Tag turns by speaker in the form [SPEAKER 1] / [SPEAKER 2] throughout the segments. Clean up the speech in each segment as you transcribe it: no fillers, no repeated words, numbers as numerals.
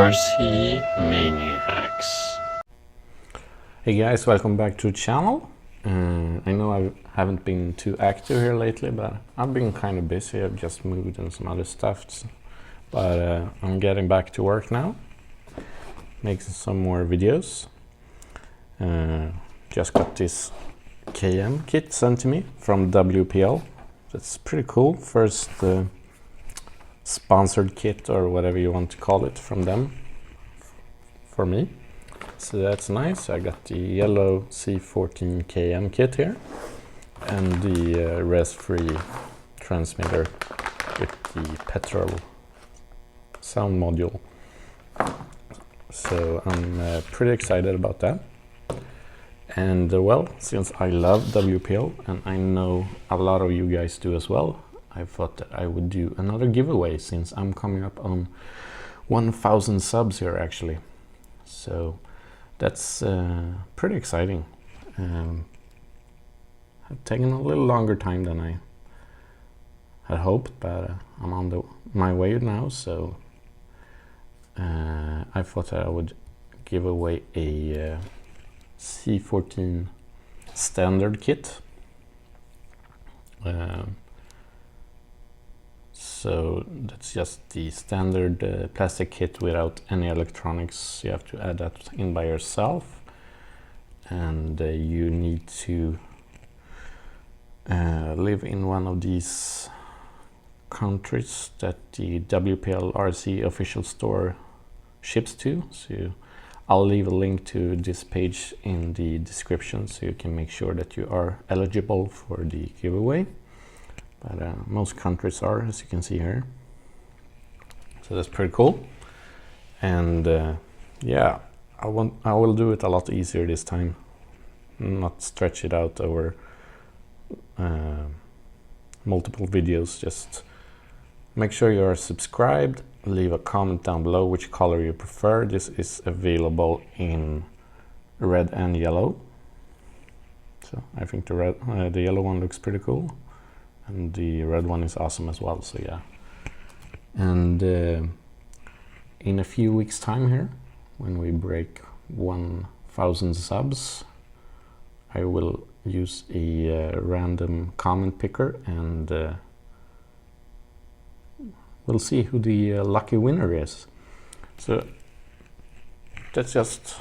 [SPEAKER 1] RC Maniacs.
[SPEAKER 2] Hey guys, welcome back to the channel. I know I haven't been too active here lately, but I've been kind of busy. I've just moved and some other stuff, but I'm getting back to work now, making some more videos. Just got this KM kit sent to me from WPL. That's pretty cool. First sponsored kit, or whatever you want to call it, from them for me. So that's nice. I got the yellow C14K kit here and the res-free transmitter with the petrol sound module. So I'm pretty excited about that. And well, since I love WPL and I know a lot of you guys do as well, I thought that I would do another giveaway since I'm coming up on 1,000 subs here actually. So that's pretty exciting. Have taken a little longer time than I had hoped, but I'm on my way now. So I thought that I would give away a C14 standard kit. So that's just the standard plastic kit without any electronics. You have to add that in by yourself, and you need to live in one of these countries that the WPL RC official store ships to. So I'll leave a link to this page in the description so you can make sure that you are eligible for the giveaway. But most countries are, as you can see here. So that's pretty cool. And yeah, I will do it a lot easier this time. Not stretch it out over multiple videos. Just make sure you are subscribed. Leave a comment down below which color you prefer. This is available in red and yellow. So I think the yellow one looks pretty cool. And the red one is awesome as well, so yeah. And in a few weeks time here, when we break 1,000 subs, I will use a random comment picker, and we'll see who the lucky winner is. So that's just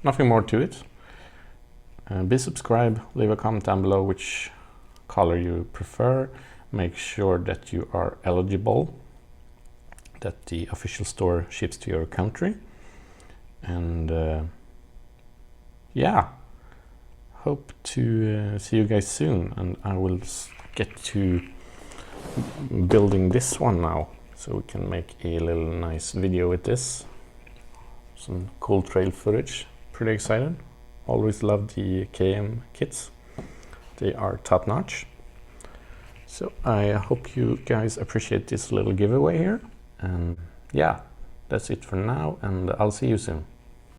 [SPEAKER 2] nothing more to it. Be subscribed, leave a comment down below which color you prefer. Make sure that you are eligible, that the official store ships to your country, and yeah, hope to see you guys soon. And I will get to building this one now, so we can make a little nice video with this. Some cool trail footage. Pretty excited. Always loved the KM kits. They are top notch. So I hope you guys appreciate this little giveaway here. And yeah, that's it for now, and I'll see you soon.